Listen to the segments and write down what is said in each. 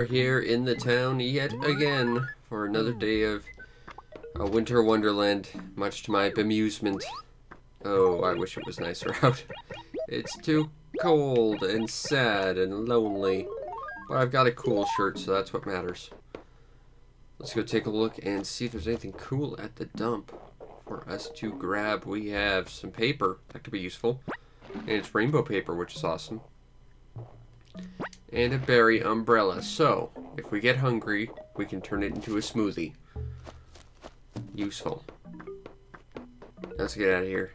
We're here in the town yet again for another day of a winter wonderland, much to my bemusement. Oh, I wish it was nicer out. It's too cold and sad and lonely. But I've got a cool shirt, so that's what matters. Let's go take a look and see if there's anything cool at the dump for us to grab. We have some paper. That could be useful. And it's rainbow paper, which is awesome. And a berry umbrella. So, if we get hungry, we can turn it into a smoothie. Useful. Let's get out of here.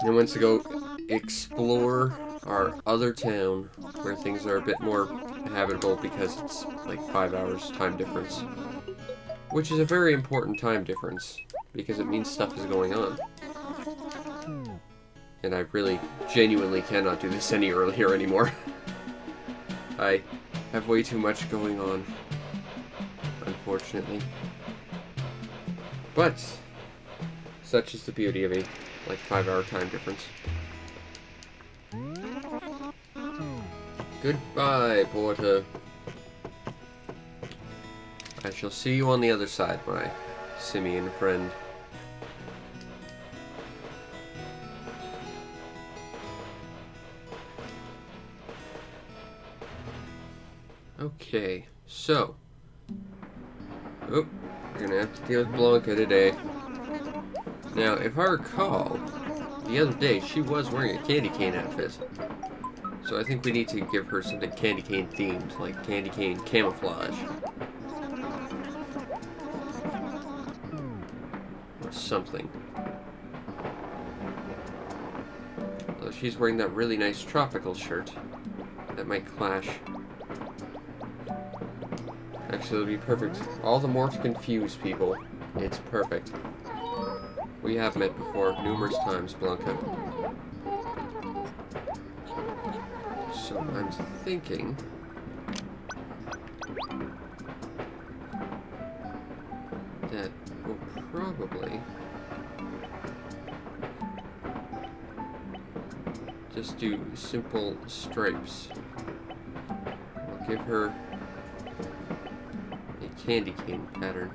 And once to go explore our other town, where things are a bit more habitable because it's like 5 hours time difference. Which is a very important time difference, because it means stuff is going on. And I really, genuinely cannot do this any earlier anymore. I have way too much going on, unfortunately. But, such is the beauty of a, 5-hour time difference. Goodbye, Porter. I shall see you on the other side, my simian friend. Okay, so... Oh, we're gonna have to deal with Blanca today. Now, if I recall, the other day she was wearing a candy cane outfit. So I think we need to give her something candy cane themed, like candy cane camouflage. Or something. Although she's wearing that really nice tropical shirt. That might clash. Actually, it'll be perfect. All the more to confuse people. It's perfect. We have met before numerous times, Blanca. So I'm thinking that we'll probably just do simple stripes. We'll give her candy cane pattern.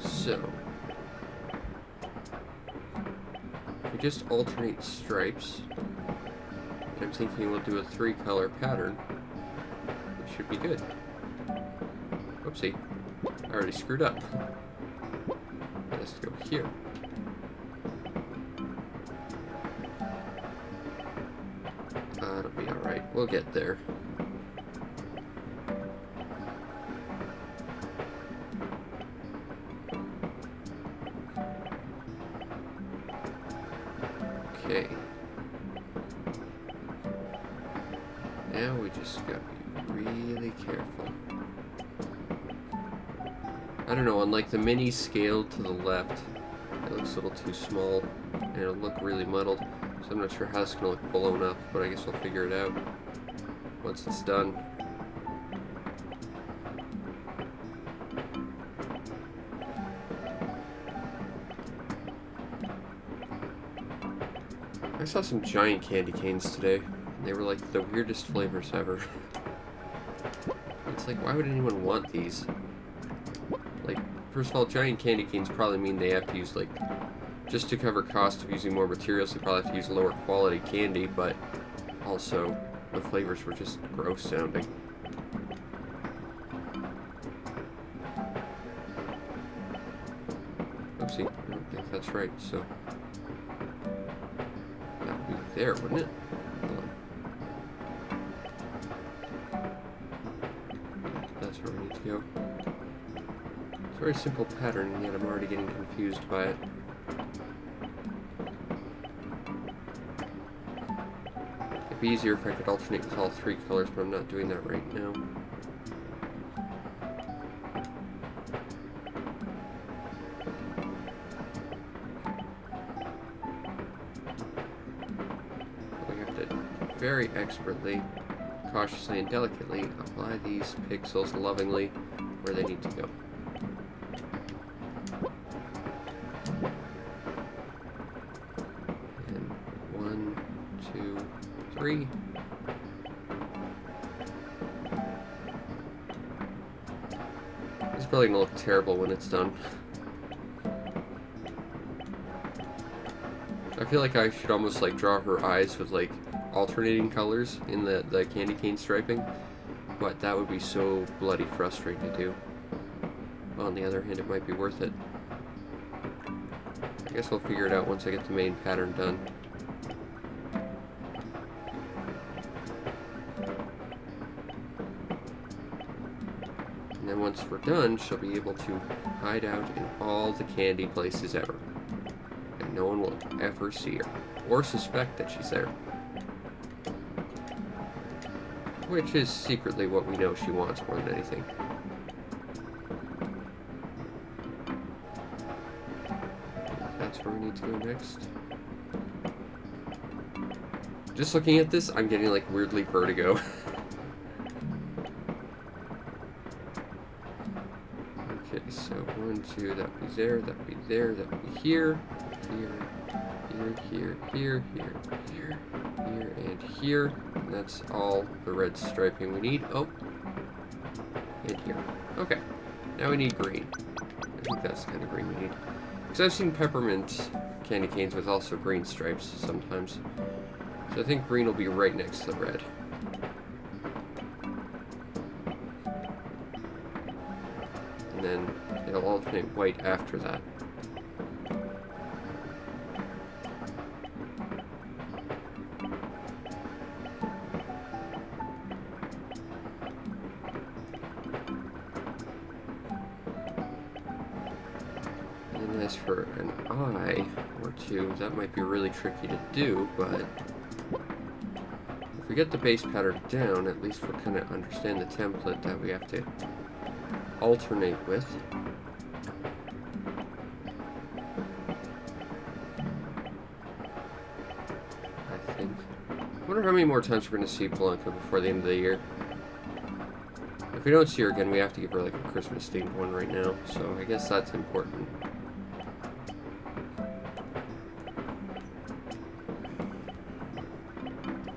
So, if we just alternate stripes, I'm thinking we'll do a 3-color pattern. It should be good. Whoopsie. I already screwed up. Let's go here. It'll be alright. We'll get there. Okay. Now we just gotta be really careful. I don't know, on like the mini scale to the left, it looks a little too small and it'll look really muddled. So I'm not sure how it's gonna look blown up, but I guess we'll figure it out once it's done. I saw some giant candy canes today. They were like the weirdest flavors ever. It's like, why would anyone want these? Like, first of all, giant candy canes probably mean they have to use, like, just to cover cost of using more materials, they probably have to use lower quality candy, but also the flavors were just gross sounding. Oopsie, I don't think that's right, so... that would be there, wouldn't it? Hold on. Yeah, that's where we need to go. It's a very simple pattern, and yet I'm already getting confused by it. It'd be easier if I could alternate with all 3 colors, but I'm not doing that right now. We have to very expertly, cautiously, and delicately apply these pixels lovingly where they need to go. And 1, 2, 3. It's probably gonna look terrible when it's done. I feel like I should almost like draw her eyes with like alternating colors in the candy cane striping, but that would be so bloody frustrating to do. On the other hand, it might be worth it. I guess we'll figure it out once I get the main pattern done. And then once we're done, she'll be able to hide out in all the candy places ever. And no one will ever see her, or suspect that she's there. Which is secretly what we know she wants more than anything. That's where we need to go next. Just looking at this, I'm getting like weirdly vertigo. Okay, so 1, 2, that would be there, that would be there, that would be here, here, here, and here. And that's all the red striping we need. Oh, and here. Okay, now we need green. I think that's the kind of green we need. Because I've seen peppermint candy canes with also green stripes sometimes. So I think green will be right next to the red. And then it'll alternate white after that. And as for an eye or two, that might be really tricky to do, but if we get the base pattern down, at least we'll kind of understand the template that we have to alternate with. I think. I wonder how many more times we're going to see Blanca before the end of the year. If we don't see her again, we have to give her like a Christmas themed one right now, so I guess that's important.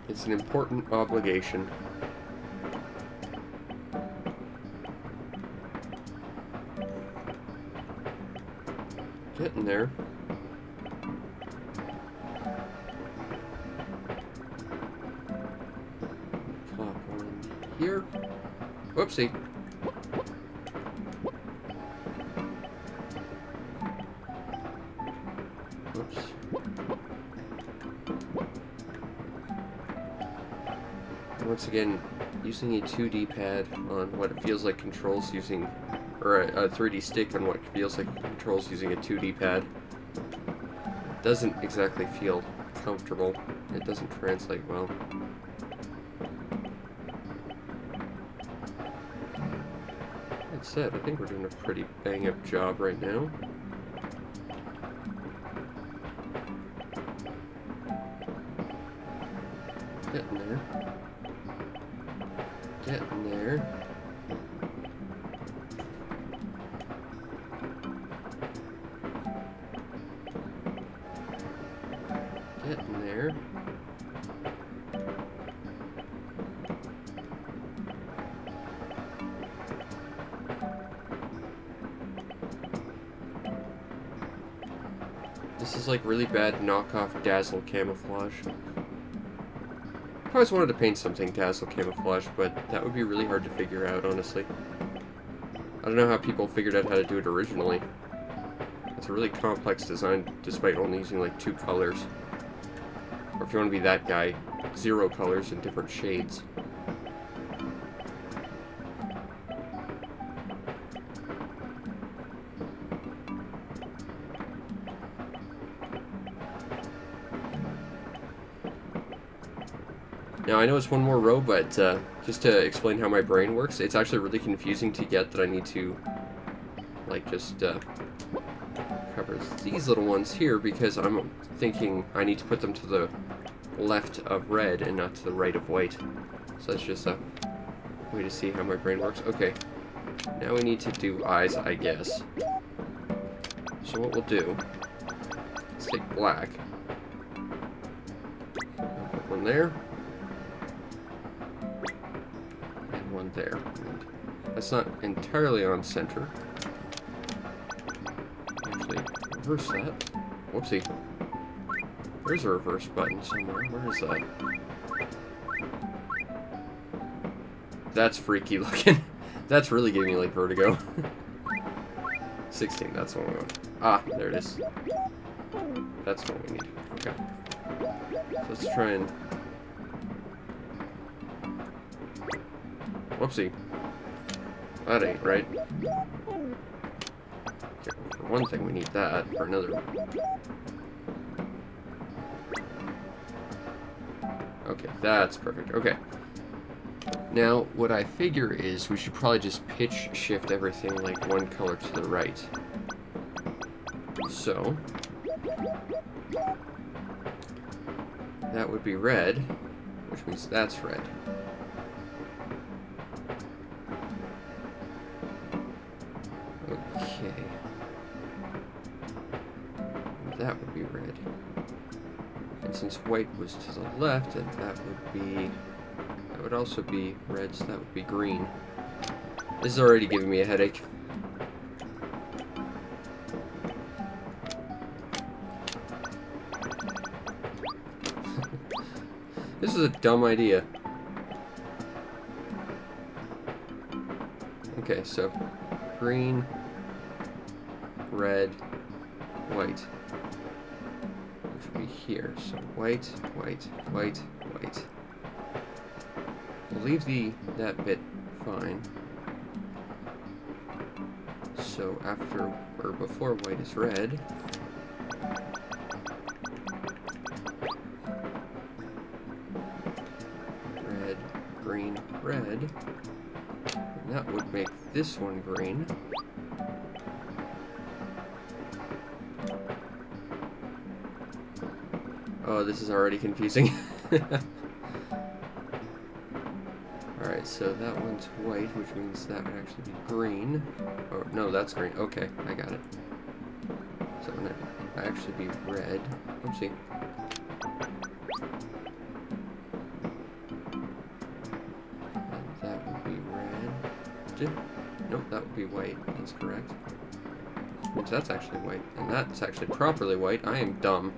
It's an important obligation. Getting there. Pop one here. Whoopsie. Whoops. Once again, using a 2D pad on what it feels like controls using, or a 3D stick on what feels like controls using a 2D pad, doesn't exactly feel comfortable. It doesn't translate well. That said, I think we're doing a pretty bang-up job right now. Getting there. Getting there. Getting there. This is like really bad knockoff Dazzle camouflage. I always wanted to paint something Dazzle camouflage, but that would be really hard to figure out, honestly. I don't know how people figured out how to do it originally. It's a really complex design, despite only using like 2 colors. Or if you want to be that guy, 0 colors in different shades. Now, I know it's one more row, but just to explain how my brain works, it's actually really confusing to get that I need to, like, just cover these little ones here, because I'm thinking I need to put them to the left of red and not to the right of white. So that's just a way to see how my brain works. Okay, now we need to do eyes, I guess. So what we'll do is take black, put one there. one there. And that's not entirely on center. Actually, reverse that. Whoopsie. There's a reverse button somewhere. Where is that? That's freaky looking. That's really giving me like vertigo. 16, that's the one we want. Ah, there it is. That's what we need. Okay. So let's try and... Whoopsie. That ain't right. Okay, for one thing, we need that. For another... Okay, that's perfect. Okay. Now, what I figure is we should probably just pitch shift everything like one color to the right. So, that would be red, which means that's red. Okay. That would be red. And since white was to the left, then that would also be red, so that would be green. This is already giving me a headache. This is a dumb idea. Okay, so green, red, white. Which would be here. So white, white, white, white. We'll leave that bit fine. So after or before white is red, red, green, red, and that would make this one green. Oh, this is already confusing. Alright, so that one's white, which means that would actually be green. Oh, no, that's green. Okay, I got it. So it would actually be red. Oopsie. And that would be red. Nope, that would be white. That's correct. Which that's actually white. And that's actually properly white. I am dumb.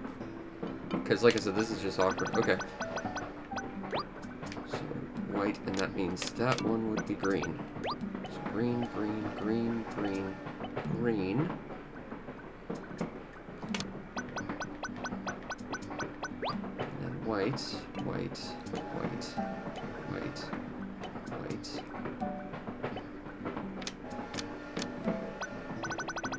Because, like I said, this is just awkward. Okay. White, and that means that one would be green. So green, green, green, green, green. And then white, white, white, white, white.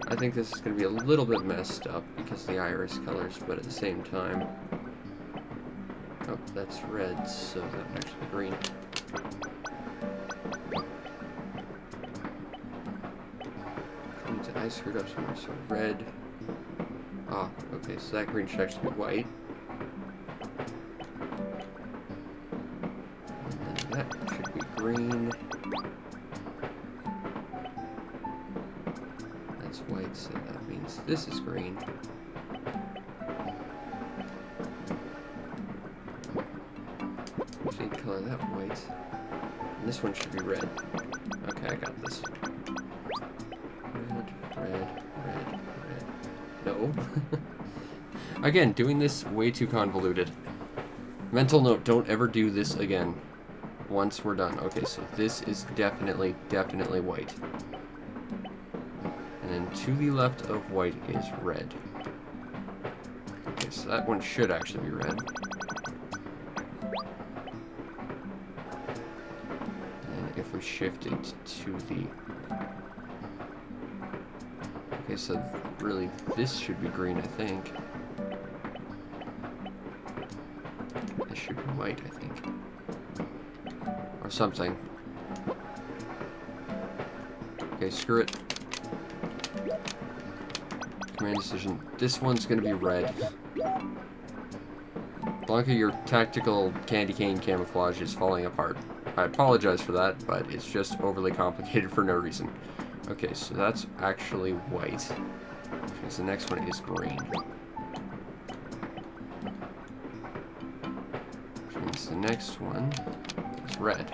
I think this is going to be a little bit messed up because of the iris colors, but at the same time... Oh, that's red, so that would actually be green. I screwed up somewhere, so red. Ah, okay, so that green should actually be white. And then that should be green. That's white, so that means this is green. Shade color that white. And this one should be red. Okay, I got this. Red. No. Again, doing this way too convoluted. Mental note, don't ever do this again. Once we're done. Okay, so this is definitely white. And then to the left of white is red. Okay, so that one should actually be red. And if we shift it to the... Okay, so really this should be green, I think. This should be white, I think. Or something. Okay, screw it. Command decision. This one's gonna be red. Blanca, your tactical candy cane camouflage is falling apart. I apologize for that, but it's just overly complicated for no reason. Okay, so that's actually white. Which means the next one is green. Which means the next one is red.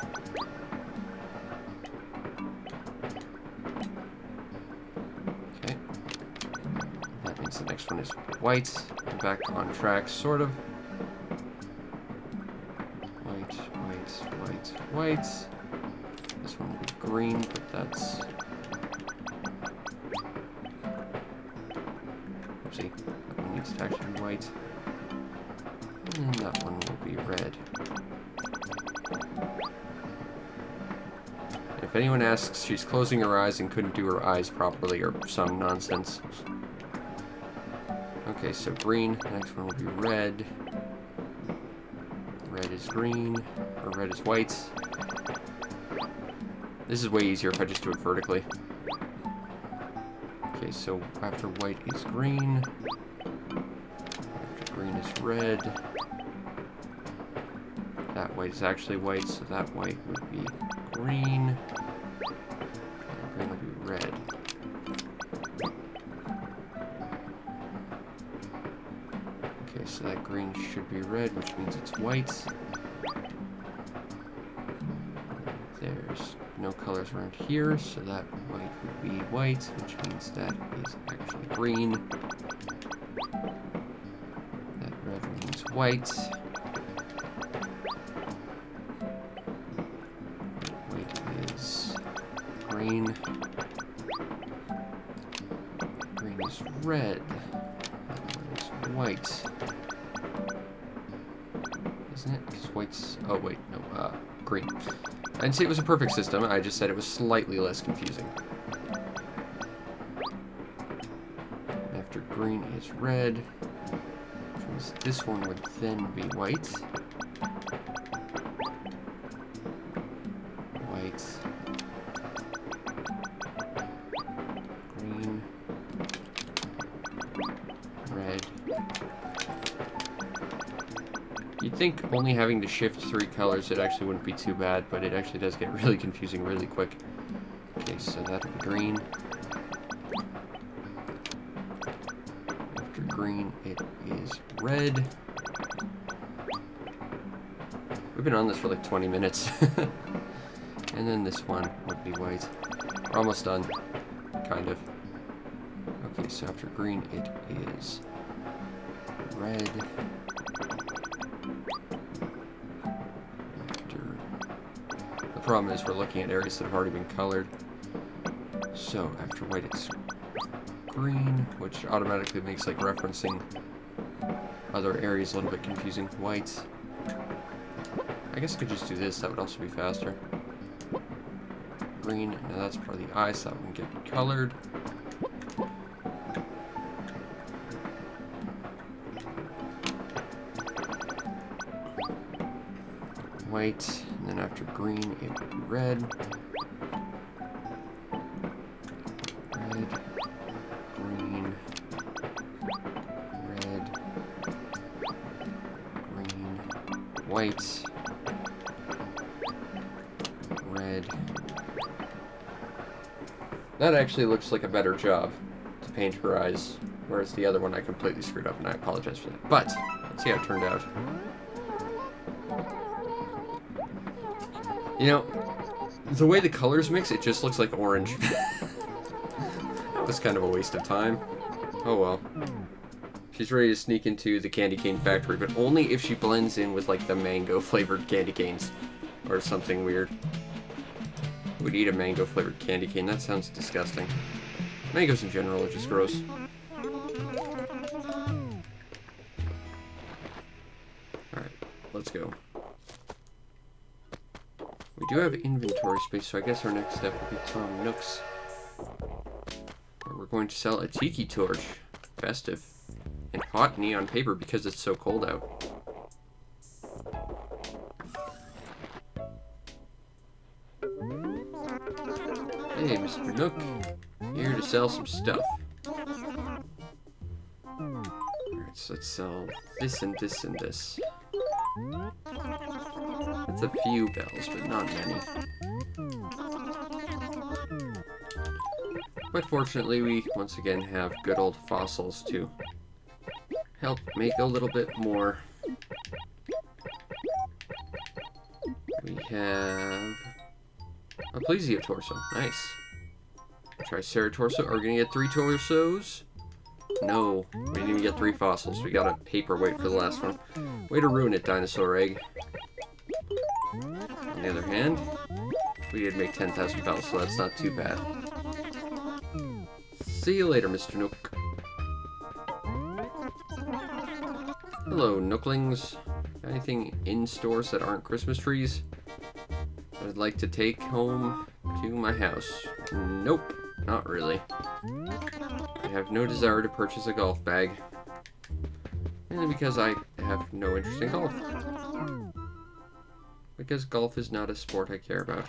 means the next one is white. I'm back on track, sort of. White, white, white, white. This one will be green, but that's... Oopsie. That one needs to actually be white. And that one will be red. If anyone asks, she's closing her eyes and couldn't do her eyes properly or some nonsense. Okay, so green. Next one will be red. Red is green, or red is white. This is way easier if I just do it vertically. Okay, so after white is green. After green is red. That white is actually white, so that white would be green. And green will be red. Okay, so that green should be red, which means it's white. There's no colors around here, so that white would be white, which means that is actually green. That red means white. White is green. Green is red. That one is white. Isn't it? Because white's... Oh, wait, no, green. I didn't say it was a perfect system, I just said it was slightly less confusing. After green is red, which means this one would then be white. White. Green. Red. You'd think only having to shift 3 colors, it actually wouldn't be too bad, but it actually does get really confusing really quick. Okay, so that'll be green. After green, it is red. We've been on this for like 20 minutes. And then this one would be white. We're almost done. Kind of. Okay, so after green, it is red. The problem is we're looking at areas that have already been colored. So after white it's green, which automatically makes like referencing other areas a little bit confusing. White. I guess I could just do this, that would also be faster. Green, now that's part of the eye, so that one get colored. White, and then after green it would be red. Red, green, red, green, white, red. That actually looks like a better job to paint her eyes, whereas the other one I completely screwed up, and I apologize for that. But, let's see how it turned out. You know, the way the colors mix, it just looks like orange. That was kind of a waste of time. Oh well. She's ready to sneak into the candy cane factory, but only if she blends in with, like, the mango-flavored candy canes. Or something weird. Would eat a mango-flavored candy cane. That sounds disgusting. Mangoes in general are just gross. Alright, let's go. We do have inventory space, so I guess our next step will be Tom Nook's. Where we're going to sell a tiki torch. Festive. And hot neon paper because it's so cold out. Hey, Mr. Nook. Here to sell some stuff. Alright, so let's sell this and this and this. That's a few bells, but not many. But fortunately, we once again have good old fossils to help make a little bit more. We have a plesiosaurio torso. Nice. Triceratops torso. Are we gonna get 3 torsos? No, we didn't even get 3 fossils. We got a paperweight for the last one. Way to ruin it, dinosaur egg. On the other hand, we did make 10,000 bells, so that's not too bad. See you later, Mr. Nook. Hello, Nooklings. Got anything in stores that aren't Christmas trees that I'd like to take home to my house? Nope, not really. I have no desire to purchase a golf bag. Mainly because I have no interest in golf. Because golf is not a sport I care about.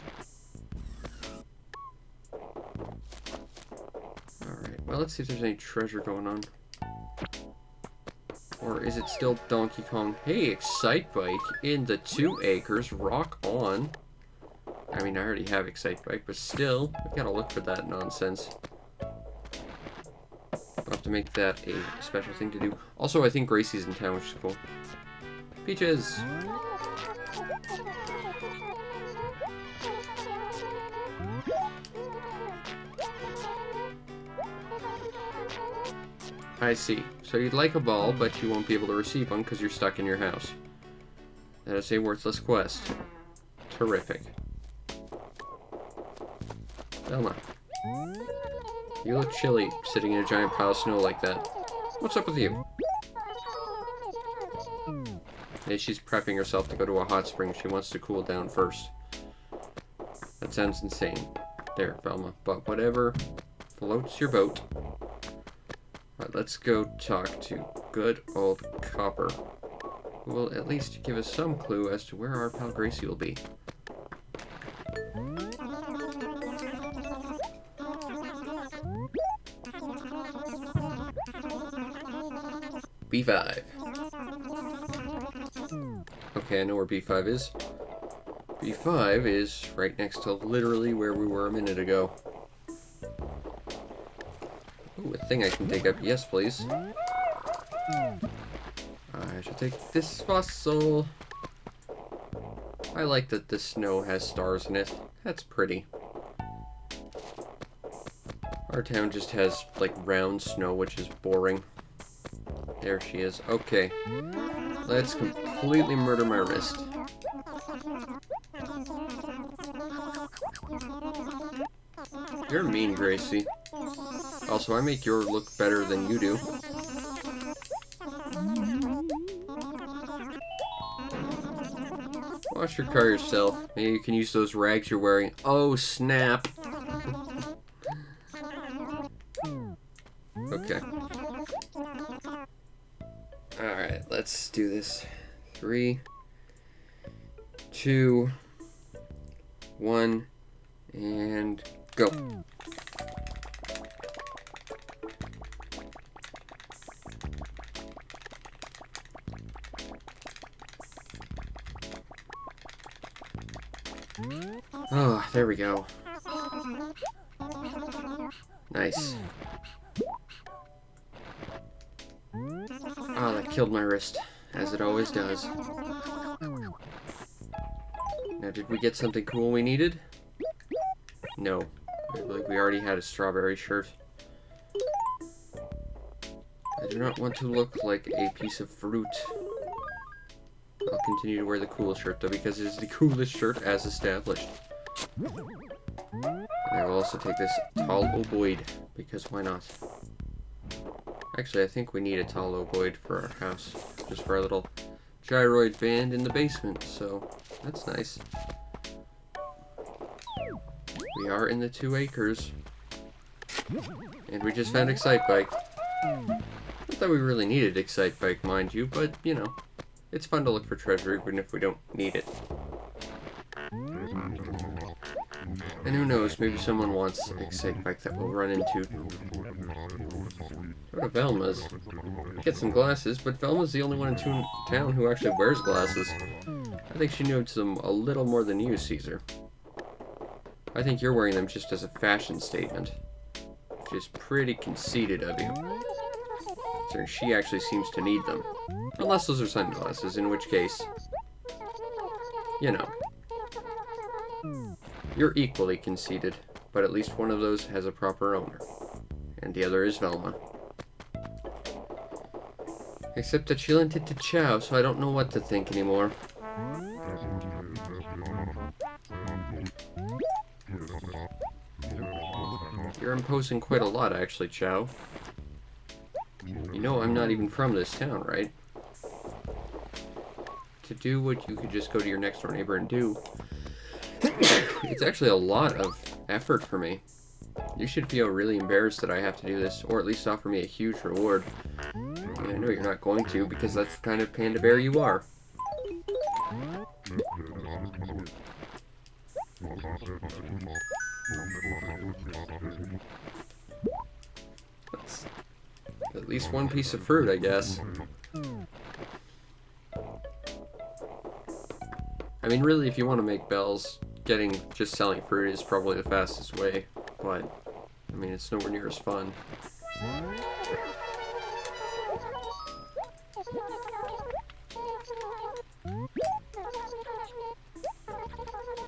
Alright, well, let's see if there's any treasure going on. Or is it still Donkey Kong? Hey, Excite Bike in the 2 acres. Rock on. I mean, I already have Excite Bike, but still, I've got to look for that nonsense. I'll have to make that a special thing to do. Also, I think Gracie's in town, which is cool. Peaches! I see. So you'd like a ball, but you won't be able to receive one because you're stuck in your house. That is a worthless quest. Terrific. Velma. You look chilly, sitting in a giant pile of snow like that. What's up with you? Hey, she's prepping herself to go to a hot spring. She wants to cool down first. That sounds insane. There, Velma. But whatever floats your boat. Alright, let's go talk to good old Copper, who will at least give us some clue as to where our pal Gracie will be. B5. Okay, I know where B5 is. B5 is right next to literally where we were a minute ago. Ooh, a thing I can take up. Yes, please. I should take this fossil. I like that the snow has stars in it. That's pretty. Our town just has, like, round snow, which is boring. There she is. Okay. Let's completely murder my wrist. You're mean, Gracie. Also, I make your look better than you do. Wash your car yourself. Maybe you can use those rags you're wearing. Oh, snap. Okay. Alright, let's do this. 3, 2, 1, and go. Oh, there we go. Nice. Oh, that killed my wrist, as it always does. Now, did we get something cool we needed? No. I believe we already had a strawberry shirt. I do not want to look like a piece of fruit. I'll continue to wear the cool shirt, though, because it is the coolest shirt as established. And I will also take this tall ovoid, because why not? Actually, I think we need a tall ovoid for our house, just for our little gyroid band in the basement, so that's nice. We are in the 2 acres, and we just found Excite Bike. Not that we really needed Excite Bike, mind you, but, you know, it's fun to look for treasure even if we don't need it. And who knows, maybe someone wants an Excite Bike that we'll run into. Go to Velma's. Get some glasses, but Velma's the only one in town who actually wears glasses. I think she knows them a little more than you, Caesar. I think you're wearing them just as a fashion statement, which is pretty conceited of you. So she actually seems to need them. Unless those are sunglasses, in which case, you know. You're equally conceited, but at least one of those has a proper owner. And the other is Velma. Except that she lent it to Chow, so I don't know what to think anymore. You're imposing quite a lot, actually, Chow. You know I'm not even from this town, right? To do what you could just go to your next door neighbor and do. It's actually a lot of effort for me. You should feel really embarrassed that I have to do this, or at least offer me a huge reward. And I know you're not going to, because that's the kind of panda bear you are. That's at least one piece of fruit, I guess. I mean, really, if you want to make bells, just selling fruit is probably the fastest way, but, I mean, it's nowhere near as fun.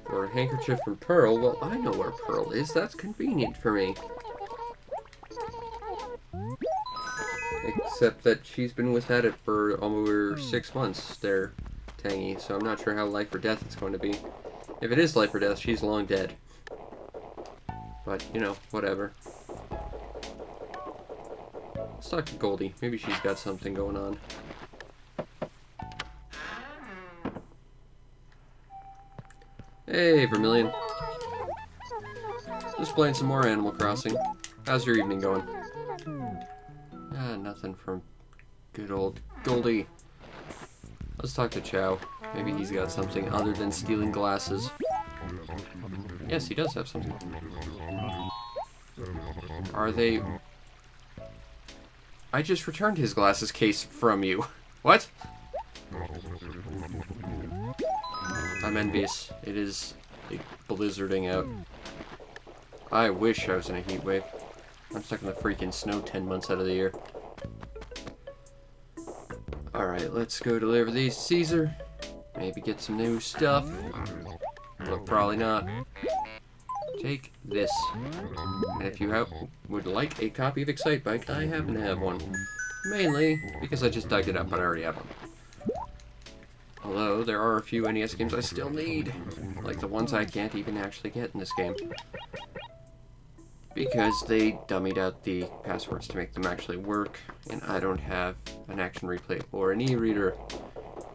Or a handkerchief from Pearl? Well, I know where Pearl is. That's convenient for me. Except that she's been without it for over 6 months there, Tangy, so I'm not sure how life or death it's going to be. If it is life or death, she's long dead. But, you know, whatever. Let's talk to Goldie. Maybe she's got something going on. Hey, Vermilion. Just playing some more Animal Crossing. How's your evening going? Ah, nothing from good old Goldie. Let's talk to Chow. Maybe he's got something other than stealing glasses. Yes, he does have something. Are they... I just returned his glasses case from you. What? I'm envious. It is like blizzarding out. I wish I was in a heat wave. I'm stuck in the freaking snow 10 months out of the year. Alright, let's go deliver these to Caesar. Maybe get some new stuff. Well, probably not. Take this. And if you would like a copy of Excitebike, I happen to have one. Mainly because I just dug it up, but I already have one. Although, there are a few NES games I still need. Like the ones I can't even actually get in this game. Because they dummied out the passwords to make them actually work, and I don't have an action replay or an e-reader,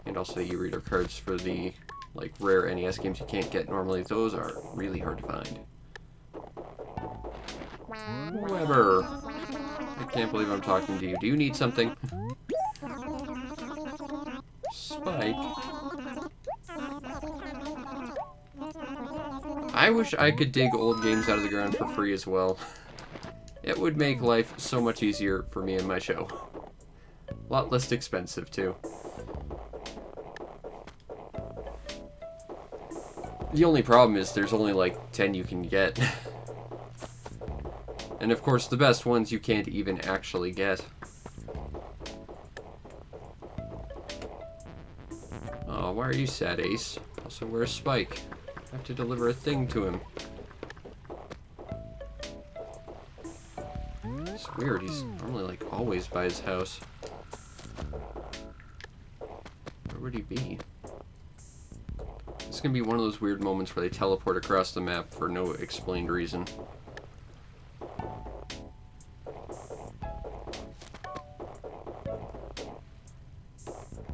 and also the e-reader cards for the like rare NES games you can't get normally. Those are really hard to find. Weber, I can't believe I'm talking to you. Do you need something? Spike. I wish I could dig old games out of the ground for free as well. It would make life so much easier for me and my show. A lot less expensive, too. The only problem is there's only like 10 you can get. And of course, the best ones you can't even actually get. Oh, why are you sad, Ace? Also, where's Spike? I have to deliver a thing to him. It's weird, he's normally like always by his house. Where would he be? This is gonna be one of those weird moments where they teleport across the map for no explained reason.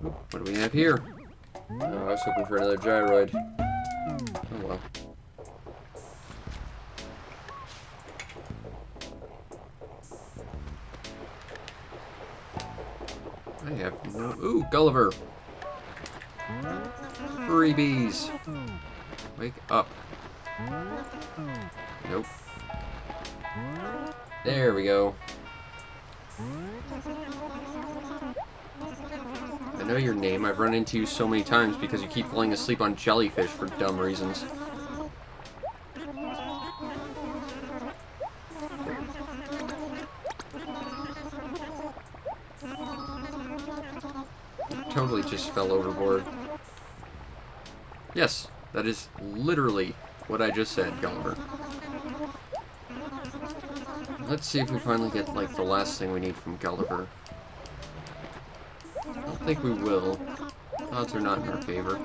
Ooh, what do we have here? Oh, I was hoping for another gyroid. Oh well. I have no... Ooh, Gulliver! Freebies! Wake up. Nope. There we go. I know your name. I've run into you so many times because you keep falling asleep on jellyfish for dumb reasons. Totally just fell overboard. Yes, that is literally what I just said, Gulliver. Let's see if we finally get, like, the last thing we need from Gulliver. don't think we will. Odds are not in our favor.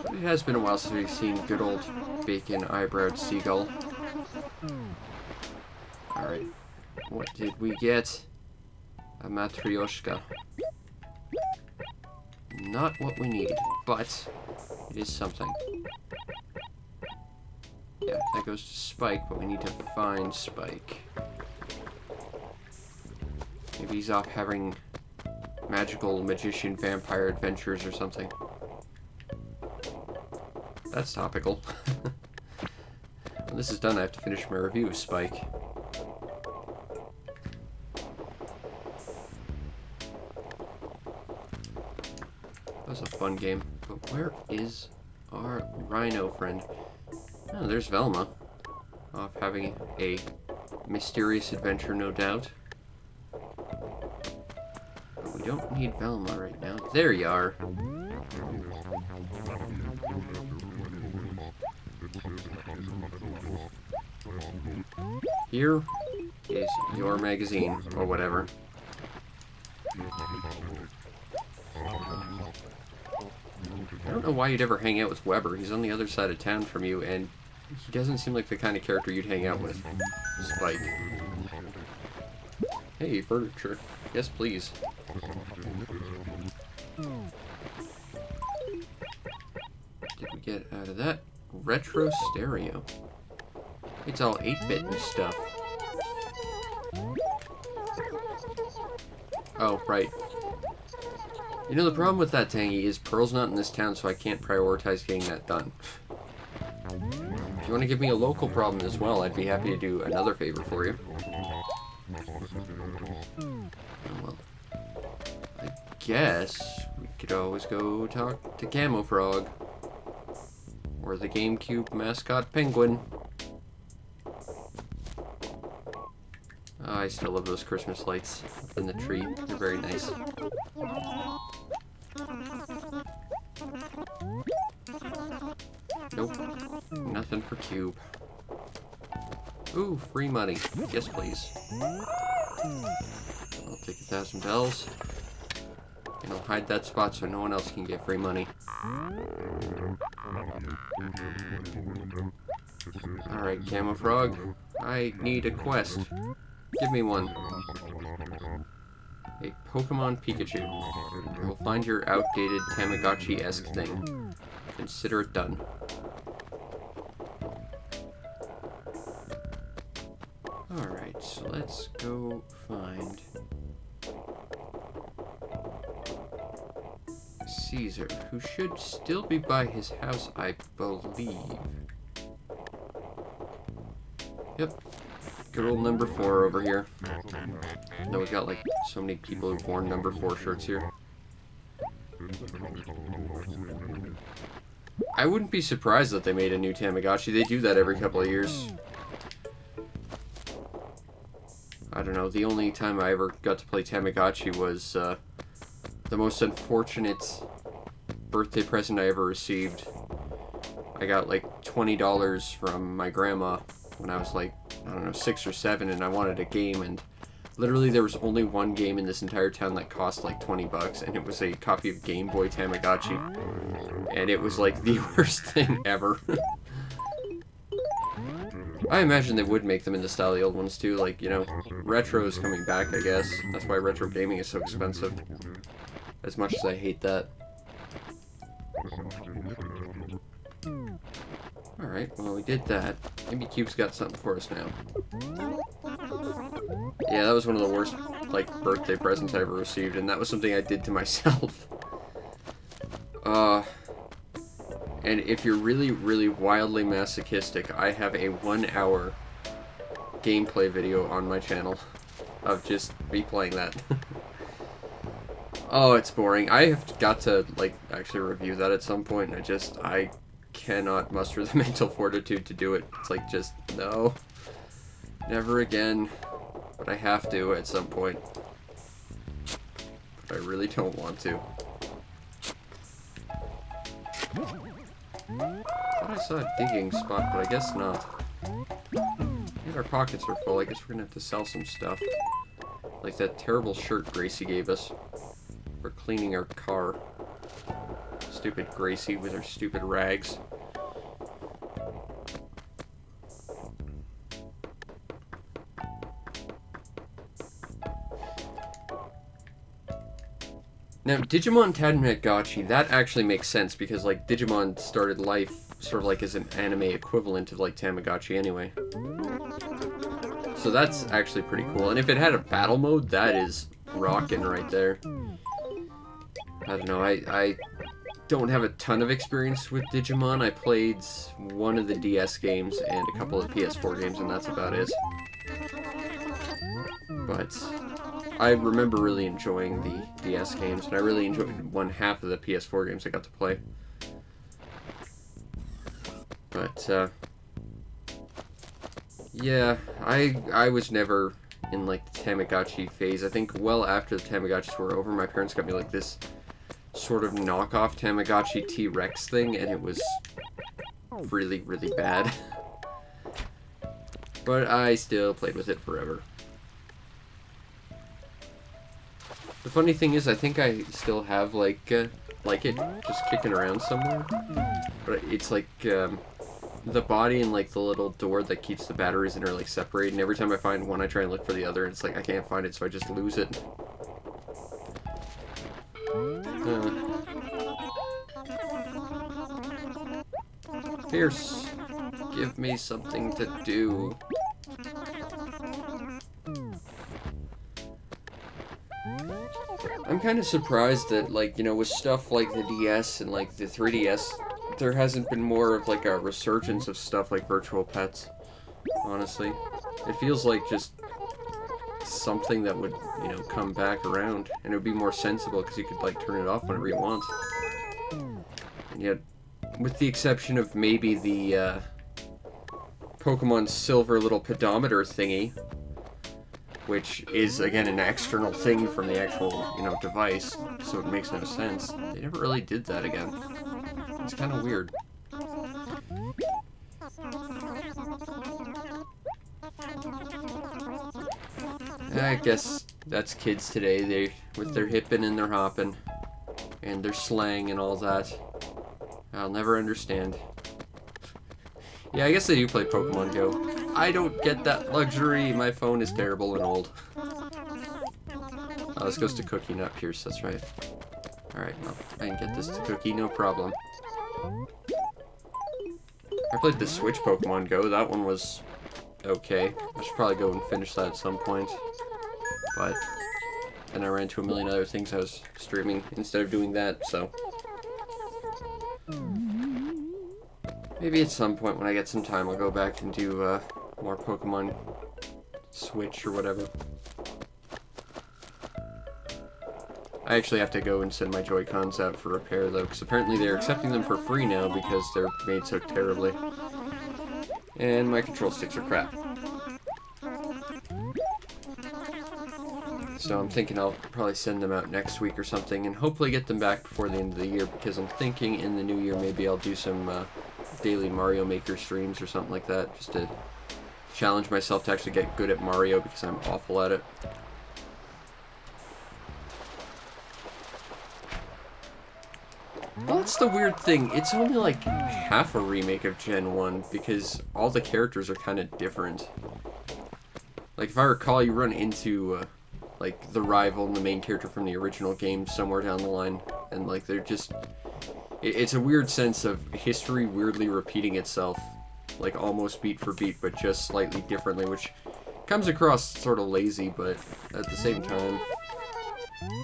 But it has been a while since we've seen good old bacon-eyebrowed seagull. Alright. What did we get? A matryoshka. Not what we need, but it is something. Yeah, that goes to Spike, but we need to find Spike. Maybe he's off having magical magician vampire adventures or something. That's topical. When this is done, I have to finish my review of Spike. That was a fun game. But where is our rhino friend? Oh, there's Velma. Off having a mysterious adventure, no doubt. But we don't need Velma right now. There you are. Here is your magazine, or whatever. I don't know why you'd ever hang out with Weber. He's on the other side of town from you, and he doesn't seem like the kind of character you'd hang out with. Spike. Hey, furniture. Yes, please. What did we get out of that? Retro stereo. It's all 8-bit and stuff. Oh, right. You know, the problem with that, Tangy, is Pearl's not in this town, so I can't prioritize getting that done. If you want to give me a local problem as well, I'd be happy to do another favor for you. Well, I guess we could always go talk to Camo Frog. Or the GameCube mascot Penguin. Oh, I still love those Christmas lights in the tree. They're very nice. Nope. Nothing for Cube. Ooh, free money. Yes, please. I'll take 1,000 bells. And I'll hide that spot so no one else can get free money. Alright, Camo Frog. I need a quest. Give me one. A Pokemon Pikachu. I will find your outdated Tamagotchi-esque thing. Consider it done. Alright, so let's go find Caesar, who should still be by his house, I believe. Yep. Good old number 4 over here. No, we've got like so many people who've worn number 4 shirts here. I wouldn't be surprised that they made a new Tamagotchi. They do that every couple of years. I don't know, the only time I ever got to play Tamagotchi was the most unfortunate birthday present I ever received. I got like $20 from my grandma when I was like, I don't know, 6 or 7, and I wanted a game, and literally there was only one game in this entire town that cost like $20, and it was a copy of Game Boy Tamagotchi, and it was like the worst thing ever. I imagine they would make them in the style of the old ones too, like, you know, retro is coming back, I guess. That's why retro gaming is so expensive. As much as I hate that. Alright, well, we did that. Maybe Cube's got something for us now. Yeah, that was one of the worst, like, birthday presents I ever received, and that was something I did to myself. And if you're really, really wildly masochistic, I have a 1-hour gameplay video on my channel of just me playing that. Oh, it's boring. I have got to, like, actually review that at some point, and I cannot muster the mental fortitude to do it. It's like, just, no. Never again. But I have to at some point. But I really don't want to. I thought I saw a digging spot, but I guess not. And our pockets are full. I guess we're gonna have to sell some stuff. Like that terrible shirt Gracie gave us for cleaning our car. Stupid Gracie with her stupid rags. Now, Digimon Tamagotchi, that actually makes sense because, like, Digimon started life sort of like as an anime equivalent of, like, Tamagotchi anyway. So that's actually pretty cool. And if it had a battle mode, that is rockin' right there. I don't know, I don't have a ton of experience with Digimon. I played one of the DS games and a couple of PS4 games, and that's about it. But I remember really enjoying the DS games, and I really enjoyed one half of the PS4 games I got to play. But, yeah, I was never in, like, the Tamagotchi phase. I think well after the Tamagotchis were over, my parents got me, like, this sort of knockoff Tamagotchi T-Rex thing, and it was really, really bad. But I still played with it forever. The funny thing is, I think I still have, like it just kicking around somewhere. But it's, like, the body and, like, the little door that keeps the batteries in are, like, separated. And every time I find one, I try and look for the other, and it's like, I can't find it, so I just lose it. Pierce, give me something to do. I'm kind of surprised that, like, you know, with stuff like the DS and, like, the 3DS, there hasn't been more of, like, a resurgence of stuff like Virtual Pets, honestly. It feels like just something that would, you know, come back around, and it would be more sensible because you could, like, turn it off whenever you want. And yet, with the exception of maybe the, Pokemon Silver little pedometer thingy, which is, again, an external thing from the actual, you know, device, so it makes no sense. They never really did that again. It's kind of weird. I guess that's kids today. They, with their hippin' and their hoppin', and their slang and all that. I'll never understand. Yeah, I guess they do play Pokemon Go. I don't get that luxury. My phone is terrible and old. Oh, this goes to Cookie, not Pierce. That's right. Alright, well, I can get this to Cookie, no problem. I played the Switch Pokemon Go. That one was okay. I should probably go and finish that at some point. But then I ran into a million other things I was streaming instead of doing that, so... Maybe at some point when I get some time, I'll go back and do more Pokemon Switch or whatever. I actually have to go and send my Joy-Cons out for repair, though, because apparently they're accepting them for free now because they're made so terribly. And my control sticks are crap. So I'm thinking I'll probably send them out next week or something, and hopefully get them back before the end of the year, because I'm thinking in the new year maybe I'll do some daily Mario Maker streams or something like that, just to challenge myself to actually get good at Mario, because I'm awful at it. Well, that's the weird thing. It's only like half a remake of Gen 1, because all the characters are kind of different. Like, if I recall, you run into, like, the rival and the main character from the original game somewhere down the line, and, like, they're just... It's a weird sense of history weirdly repeating itself, like, almost beat for beat, but just slightly differently, which comes across sort of lazy, but at the same time,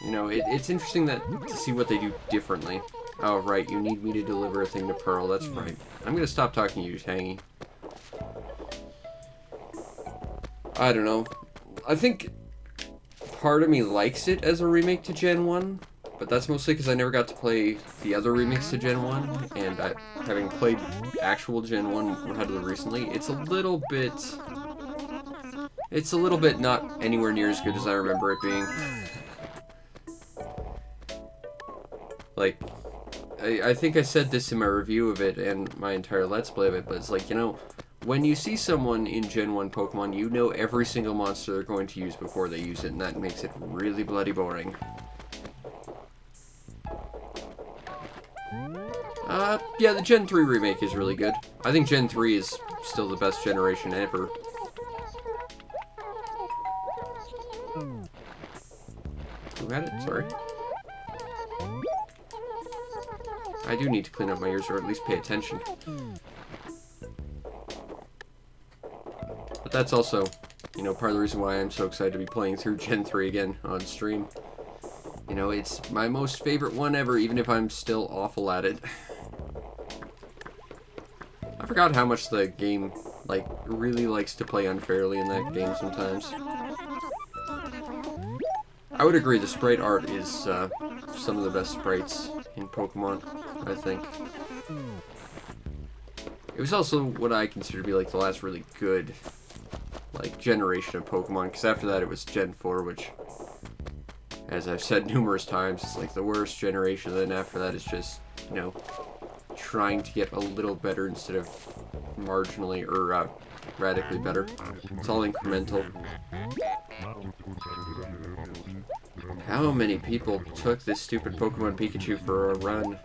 you know, it's interesting to see what they do differently. Oh, right, you need me to deliver a thing to Pearl, that's right. I'm gonna stop talking to you, Tangy. I don't know. I think part of me likes it as a remake to Gen 1, but that's mostly because I never got to play the other remakes to Gen 1, and having played actual Gen 1 relatively recently, it's a little bit not anywhere near as good as I remember it being. Like, I think I said this in my review of it and my entire Let's Play of it, but it's like, you know, when you see someone in Gen 1 Pokemon, you know every single monster they're going to use before they use it, and that makes it really bloody boring. Yeah, the Gen 3 remake is really good. I think Gen 3 is still the best generation ever. Who had it? Sorry. I do need to clean up my ears, or at least pay attention. But that's also, you know, part of the reason why I'm so excited to be playing through Gen 3 again on stream. You know, it's my most favorite one ever, even if I'm still awful at it. I forgot how much the game, like, really likes to play unfairly in that game sometimes. I would agree, the sprite art is some of the best sprites in Pokemon, I think. It was also what I consider to be, like, the last really good, like, generation of Pokemon, because after that it was Gen 4, which, as I've said numerous times, is, like, the worst generation. Then after that is just, you know, trying to get a little better instead of marginally or radically better. It's all incremental. How many people took this stupid Pokemon Pikachu for a run?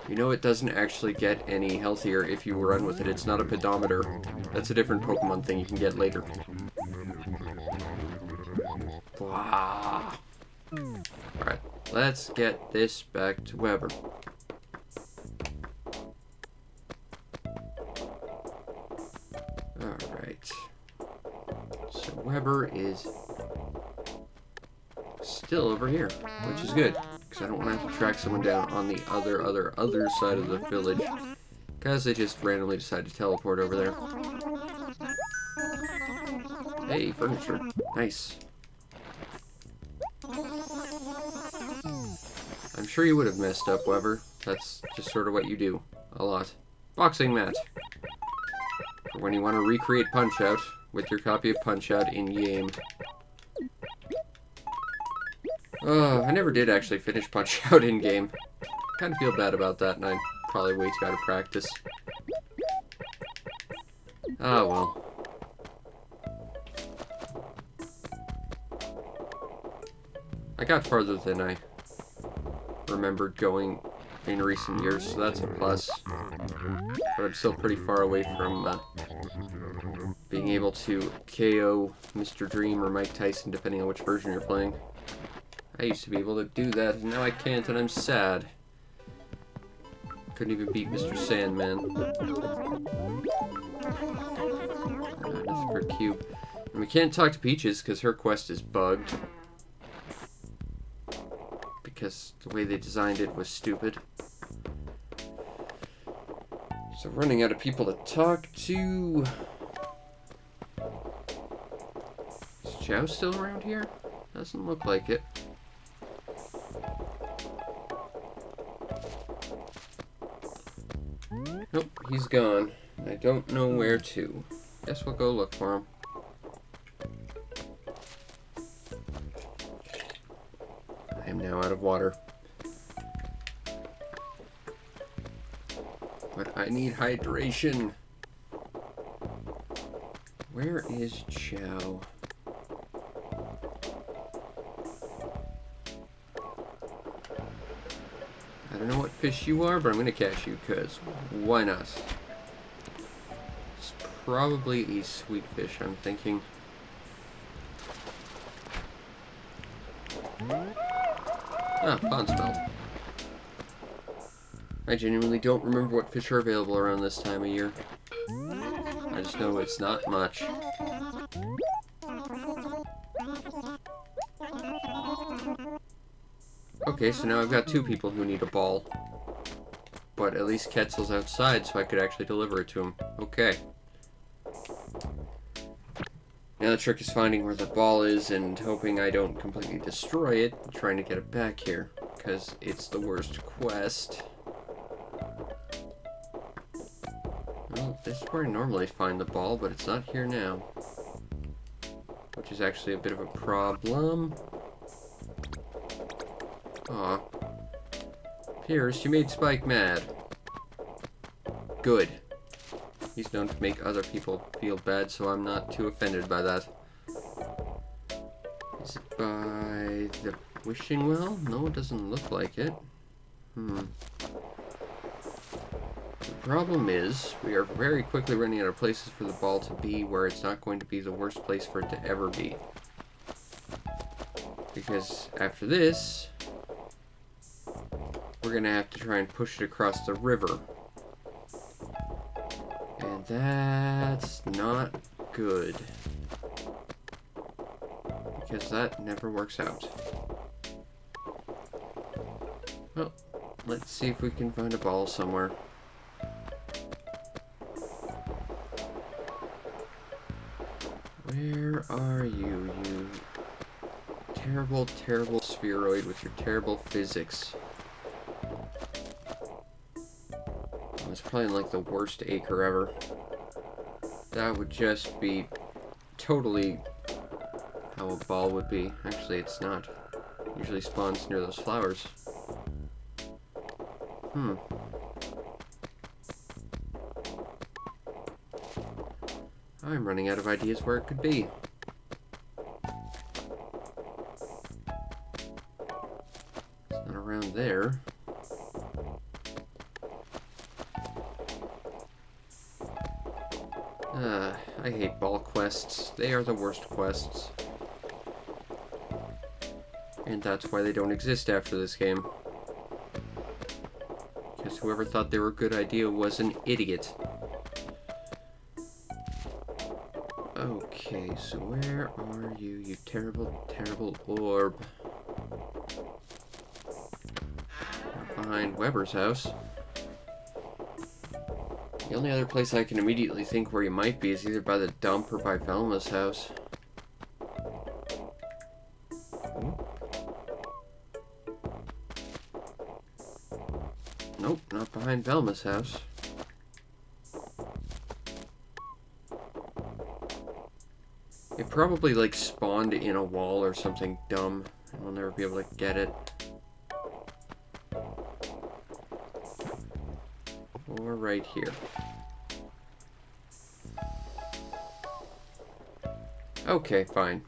You know it doesn't actually get any healthier if you run with it. It's not a pedometer. That's a different Pokemon thing you can get later. Wow. Alright, let's get this back to Weber. Alright. So Weber is still over here, which is good, because I don't want to have to track someone down on the other side of the village, because they just randomly decide to teleport over there. Hey, furniture. Nice. I'm sure you would have messed up, Weber. That's just sort of what you do. A lot. Boxing mat. For when you want to recreate Punch-Out with your copy of Punch-Out in-game. Oh, I never did actually finish Punch-Out in-game. Kind of feel bad about that, and I'm probably way too out of practice. Oh, well. I got farther than I remembered going in recent years, so that's a plus. But I'm still pretty far away from being able to KO Mr. Dream or Mike Tyson, depending on which version you're playing. I used to be able to do that, and now I can't, and I'm sad. Couldn't even beat Mr. Sandman. Nothing for Q. And we can't talk to Peaches, because her quest is bugged. Because the way they designed it was stupid. So running out of people to talk to. Is Chow still around here? Doesn't look like it. Nope, he's gone. I don't know where to. Guess we'll go look for him. I am now out of water. But I need hydration. Where is Chow? I don't know what fish you are, but I'm going to catch you, because why not? It's probably a sweet fish, I'm thinking. Ah, pond smell. I genuinely don't remember what fish are available around this time of year. I just know it's not much. Okay, so now I've got two people who need a ball. But at least Quetzal's outside, so I could actually deliver it to him. Okay. Now the trick is finding where the ball is and hoping I don't completely destroy it, trying to get it back here. Because it's the worst quest. Well, this is where I normally find the ball, but it's not here now. Which is actually a bit of a problem. Aw. Pierce, you made Spike mad. Good. He's known to make other people feel bad, so I'm not too offended by that. Is it by the wishing well? No, it doesn't look like it. The problem is, we are very quickly running out of places for the ball to be where it's not going to be the worst place for it to ever be. Because after this, we're going to have to try and push it across the river. And that's not good. Because that never works out. Well, let's see if we can find a ball somewhere. Where are you, you terrible, terrible spheroid with your terrible physics? Oh, it's probably like the worst acre ever. That would just be totally how a ball would be. Actually, it's not. It usually spawns near those flowers. I'm running out of ideas where it could be. It's not around there. I hate ball quests. They are the worst quests. And that's why they don't exist after this game. Because whoever thought they were a good idea was an idiot. Okay, so where are you, you terrible, terrible orb? Behind Weber's house. The only other place I can immediately think where you might be is either by the dump or by Velma's house. Nope, not behind Velma's house. It probably like spawned in a wall or something dumb, and we'll never be able to get it. Or right here. Okay, fine.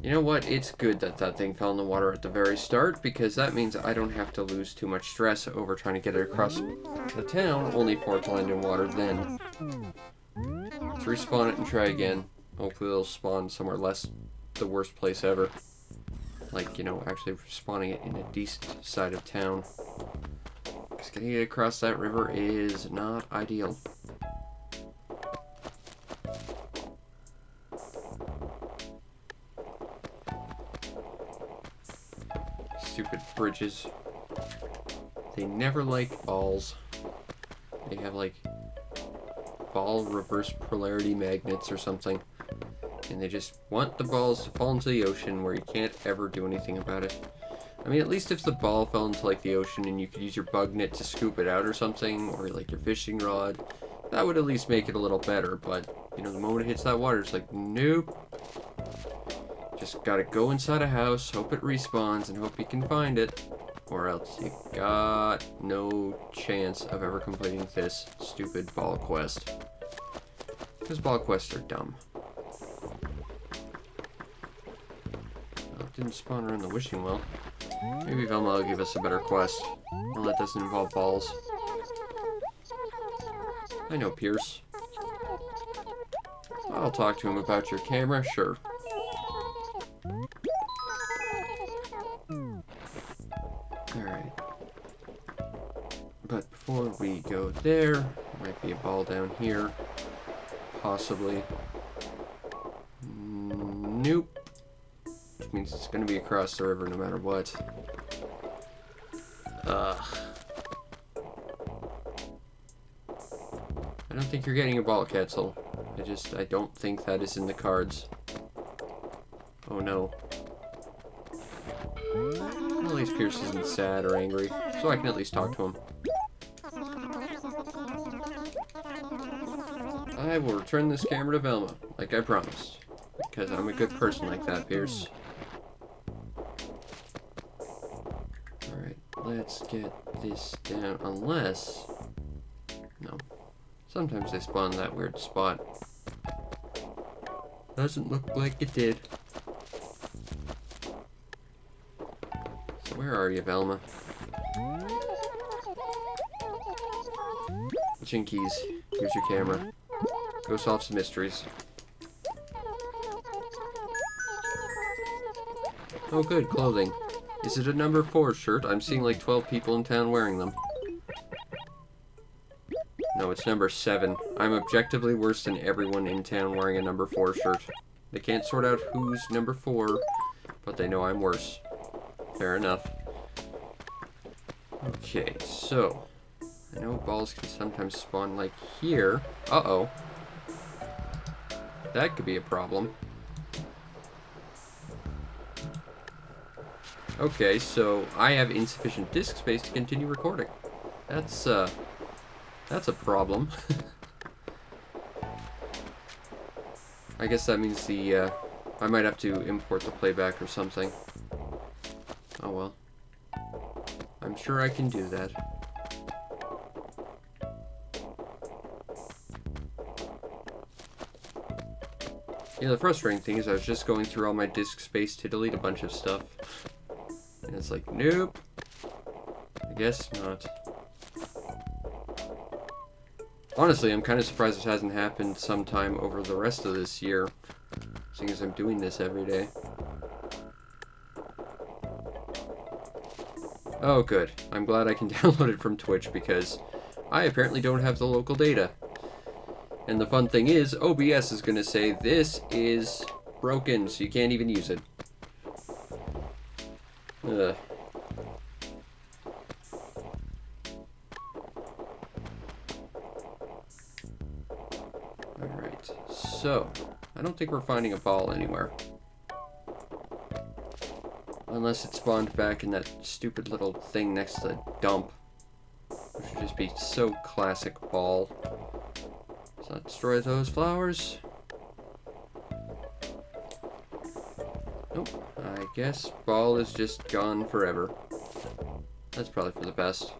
You know what? It's good that that thing fell in the water at the very start, because that means I don't have to lose too much stress over trying to get it across the town, only for it to land in water then. Let's respawn it and try again. Hopefully it'll spawn somewhere less the worst place ever. Like, you know, actually spawning it in a decent side of town. Because getting it across that river is not ideal. Stupid bridges. They never like balls. They have like ball reverse polarity magnets or something. And they just want the balls to fall into the ocean where you can't ever do anything about it. I mean, at least if the ball fell into like the ocean and you could use your bug net to scoop it out or something, or like your fishing rod, that would at least make it a little better. But, you know, the moment it hits that water, it's like, nope. Just gotta go inside a house, hope it respawns, and hope you can find it. Or else you got no chance of ever completing this stupid ball quest. Because ball quests are dumb. Oh, it didn't spawn around the wishing well. Maybe Velma will give us a better quest. Well, that doesn't involve balls. I know Pierce. I'll talk to him about your camera, sure. Alright. But before we go there might be a ball down here. Possibly. Nope. Which means it's going to be across the river no matter what. Ugh. I don't think you're getting a ball, Quetzal. I don't think that is in the cards. Oh no. Well, at least Pierce isn't sad or angry, so I can at least talk to him. I will return this camera to Velma, like I promised. Because I'm a good person like that, Pierce. Alright, let's get this down, unless... No. Sometimes they spawn in that weird spot. Doesn't look like it did. So where are you, Velma? Jinkies, here's your camera. Go solve some mysteries. Oh good, clothing. Is it a number 4 shirt? I'm seeing like 12 people in town wearing them. No, it's number 7. I'm objectively worse than everyone in town wearing a number 4 shirt. They can't sort out who's number 4, but they know I'm worse. Fair enough. Okay, so... I know balls can sometimes spawn like here. Uh-oh. That could be a problem. Okay, so I have insufficient disk space to continue recording. That's a problem. I guess that means the, I might have to import the playback or something. Oh well. I'm sure I can do that. Yeah, the frustrating thing is I was just going through all my disk space to delete a bunch of stuff. And it's like, nope. I guess not. Honestly, I'm kind of surprised this hasn't happened sometime over the rest of this year, seeing as I'm doing this every day. Oh, good. I'm glad I can download it from Twitch, because I apparently don't have the local data. And the fun thing is, OBS is going to say, this is broken, so you can't even use it. Ugh. Alright, so, I don't think we're finding a ball anywhere. Unless it spawned back in that stupid little thing next to the dump. Which would just be so classic ball. Let's not destroy those flowers. Nope, I guess ball is just gone forever. That's probably for the best.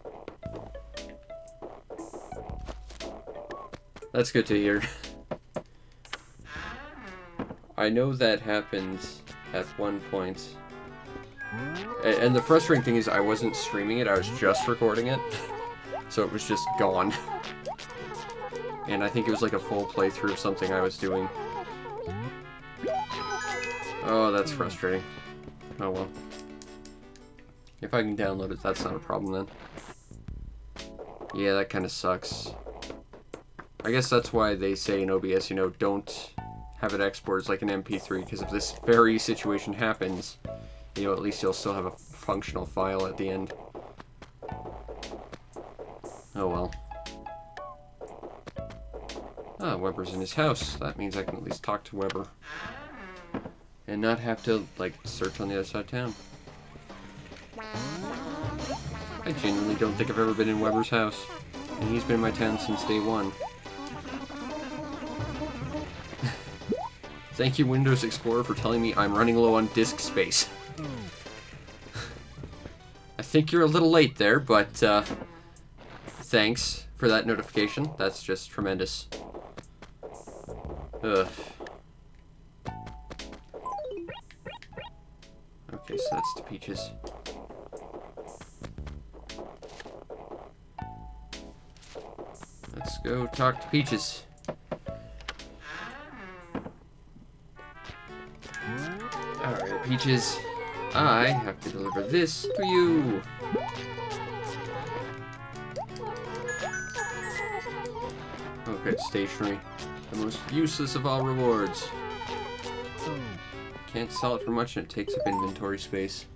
That's good to hear. I know that happened at one point. And the frustrating thing is I wasn't streaming it, I was just recording it. So it was just gone. And I think it was like a full playthrough of something I was doing. Oh, that's frustrating. Oh well. If I can download it, that's not a problem then. Yeah, that kind of sucks. I guess that's why they say in OBS, you know, don't have it export as like an MP3, because if this very situation happens, you know, at least you'll still have a functional file at the end. Oh well. Ah, Weber's in his house. That means I can at least talk to Weber. And not have to, like, search on the other side of town. I genuinely don't think I've ever been in Weber's house. And he's been in my town since day one. Thank you, Windows Explorer, for telling me I'm running low on disk space. I think you're a little late there, but, thanks for that notification. That's just tremendous. Ugh. Okay, so that's the peaches. Let's go talk to Peaches. Alright, Peaches. I have to deliver this to you. Okay, stationery. The most useless of all rewards. Can't sell it for much and it takes up inventory space.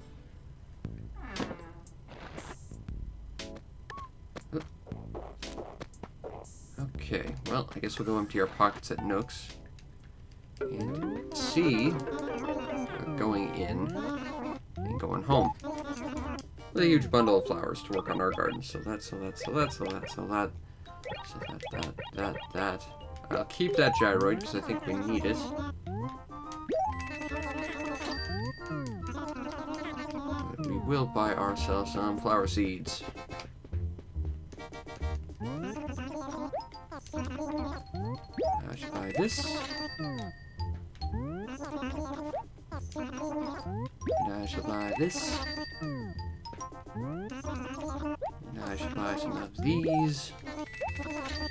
Okay, well, I guess we'll go empty our pockets at Nook's. And see, going in and going home. With a huge bundle of flowers to work on our garden. So that. I'll keep that gyroid because I think we need it. But we will buy ourselves some flower seeds. I should buy this. And I should buy this. And I should buy some of these.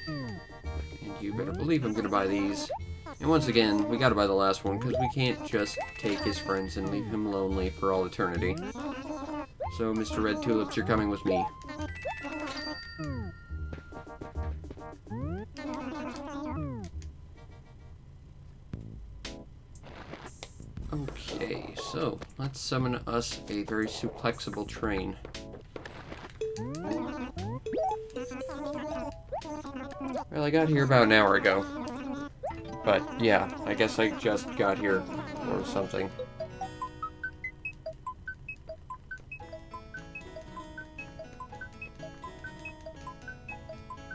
And you better believe I'm gonna buy these. And once again, we gotta buy the last one, because we can't just take his friends and leave him lonely for all eternity. So, Mr. Red Tulips, you're coming with me. Okay, so, let's summon us a very suplexible train. Well, I got here about an hour ago. But, yeah, I guess I just got here, or something.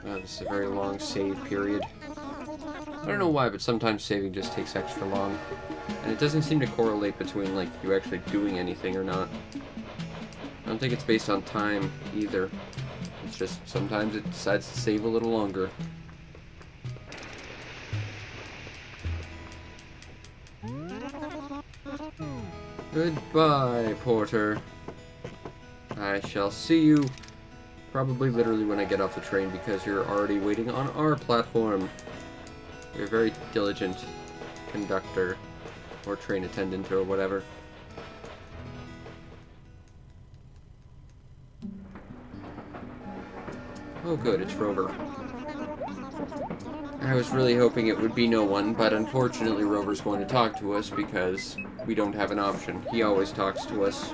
This is a very long save period. I don't know why, but sometimes saving just takes extra long. And it doesn't seem to correlate between, like, you actually doing anything or not. I don't think it's based on time, either. It's just, sometimes it decides to save a little longer. Goodbye, Porter. I shall see you probably literally when I get off the train, because you're already waiting on our platform. You're a very diligent conductor, or train attendant, or whatever. Oh good, it's Rover. I was really hoping it would be no one, but unfortunately Rover's going to talk to us because we don't have an option. He always talks to us.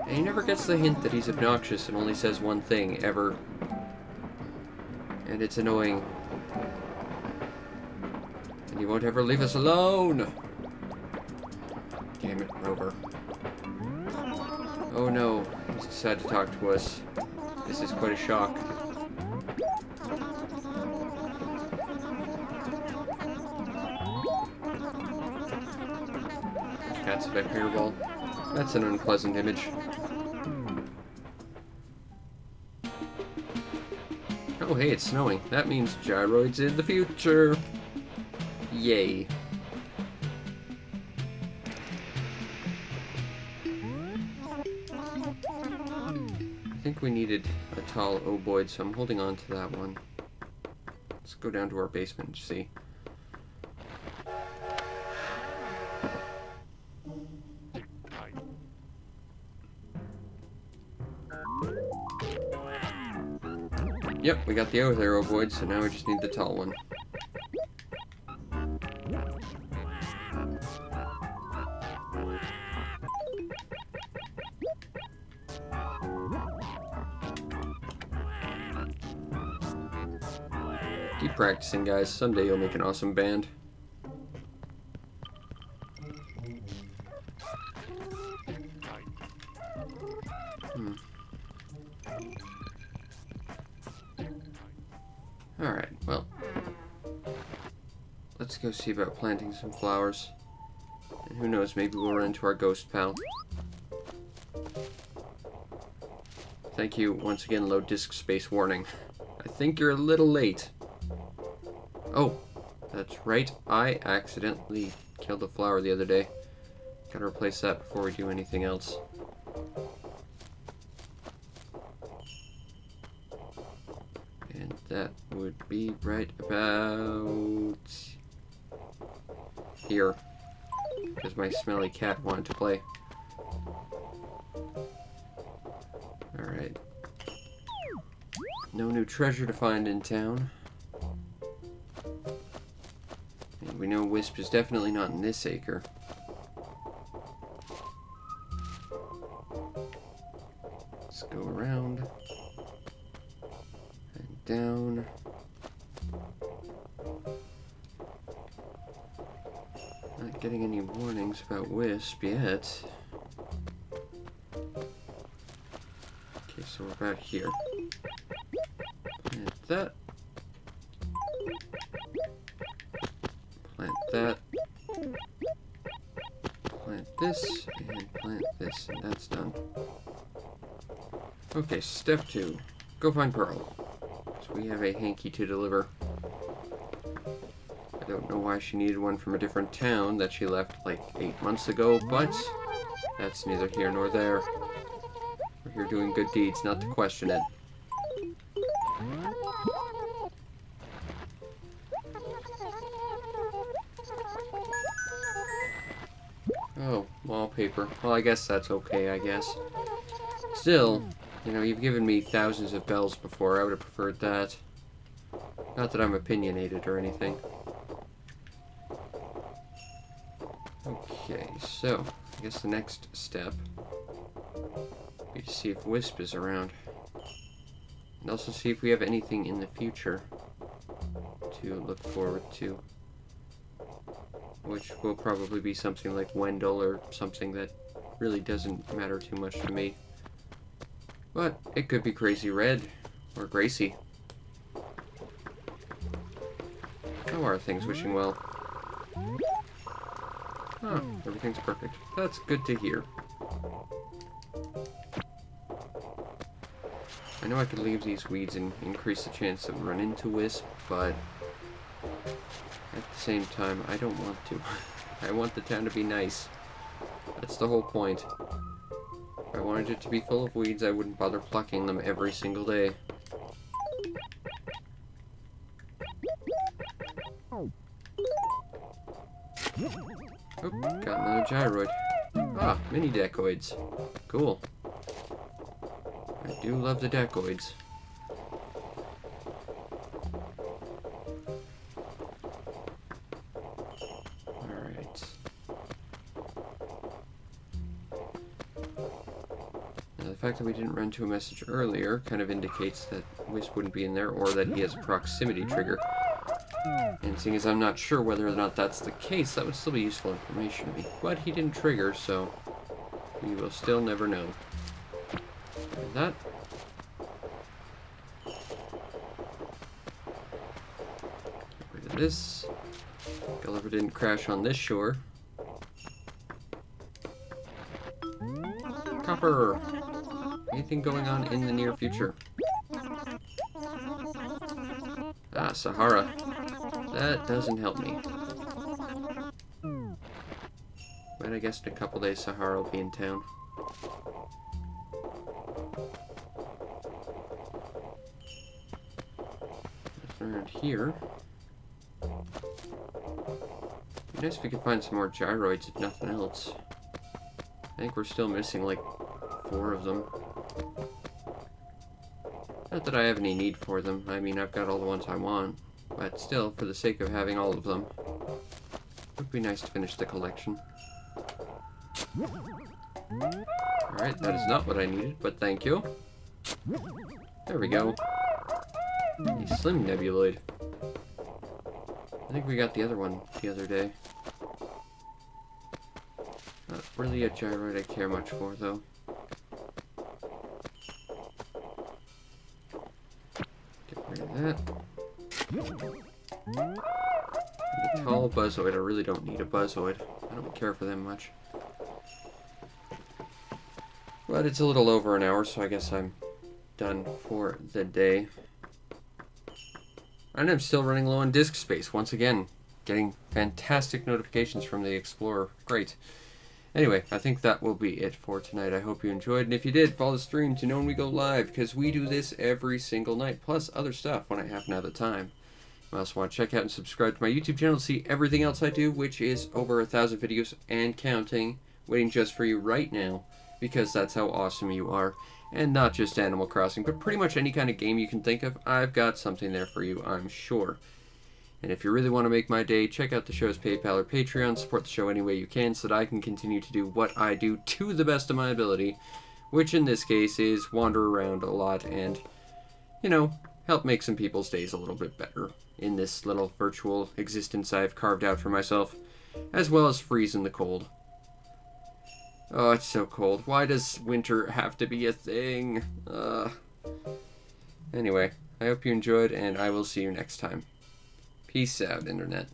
And he never gets the hint that he's obnoxious and only says one thing, ever. And it's annoying. And he won't ever leave us alone! Damn it, Rover. Oh no, he's decided to talk to us. This is quite a shock. Cats at a hairball. That's an unpleasant image. Oh hey, it's snowing. That means gyroids in the future. Yay. I think we needed a tall ovoid, so I'm holding on to that one. Let's go down to our basement and see. Yep, we got the other ovoid, so now we just need the tall one. Keep practicing, guys. Someday you'll make an awesome band. Alright, well, let's go see about planting some flowers. And who knows, maybe we'll run into our ghost pal. Thank you, once again, low disk space warning. I think you're a little late. Oh, that's right, I accidentally killed a flower the other day. Gotta replace that before we do anything else. And that would be right about here, because my smelly cat wanted to play. Alright. No new treasure to find in town. And we know Wisp is definitely not in this acre. Let's go around. And down. Not getting any warnings about Wisp yet. Okay, so we're back here. Plant that. Plant that. Plant this, and plant this, and that's done. Okay, step 2. Go find Pearl. So we have a hanky to deliver. I don't know why she needed one from a different town that she left like 8 months ago, but that's neither here nor there. We're here doing good deeds, not to question it. Oh, wallpaper. Well, I guess that's okay, I guess. Still, you know, you've given me thousands of bells before. I would have preferred that. Not that I'm opinionated or anything. Okay, so, I guess the next step would be to see if Wisp is around. And also see if we have anything in the future to look forward to. Which will probably be something like Wendell or something that really doesn't matter too much to me. But it could be Crazy Red or Gracie. How are things? Wishing well. Oh, everything's perfect. That's good to hear. I know I could leave these weeds and increase the chance that we run into Wisp, but at the same time, I don't want to. I want the town to be nice. That's the whole point. If I wanted it to be full of weeds, I wouldn't bother plucking them every single day. Oh, got another gyroid. Ah, mini decoids. Cool. I do love the decoids. Alright. Now, the fact that we didn't run to a message earlier kind of indicates that Wisp wouldn't be in there, or that he has a proximity trigger. And seeing as I'm not sure whether or not that's the case, that would still be useful information to me. But he didn't trigger, so we will still never know. And that. Get rid of this. Gulliver didn't crash on this shore. Copper! Anything going on in the near future? Ah, Sahara. That doesn't help me. But I guess in a couple days Sahara will be in town. Around here. Be nice if we could find some more gyroids, if nothing else. I think we're still missing like 4 of them. Not that I have any need for them. I mean, I've got all the ones I want. But still, for the sake of having all of them, it would be nice to finish the collection. Alright, that is not what I needed, but thank you. There we go. A Slim Nebuloid. I think we got the other one the other day. Not really a gyroid I care much for, though. Get rid of that. And a tall Buzzoid. I really don't need a Buzzoid. I don't care for them much. But it's a little over an hour, so I guess I'm done for the day. And I'm still running low on disk space. Once again, getting fantastic notifications from the Explorer. Great. Anyway, I think that will be it for tonight. I hope you enjoyed, and if you did, follow the stream to know when we go live, because we do this every single night, plus other stuff when I happen to have the time. I also want to check out and subscribe to my YouTube channel to see everything else I do, which is over 1,000 videos and counting, waiting just for you right now, because that's how awesome you are. And not just Animal Crossing, but pretty much any kind of game you can think of, I've got something there for you, I'm sure. And if you really want to make my day, check out the show's PayPal or Patreon, support the show any way you can so that I can continue to do what I do to the best of my ability, which in this case is wander around a lot and, you know, help make some people's days a little bit better in this little virtual existence I've carved out for myself, as well as freeze in the cold. Oh, it's so cold. Why does winter have to be a thing? Anyway, I hope you enjoyed, and I will see you next time. Peace out, Internet.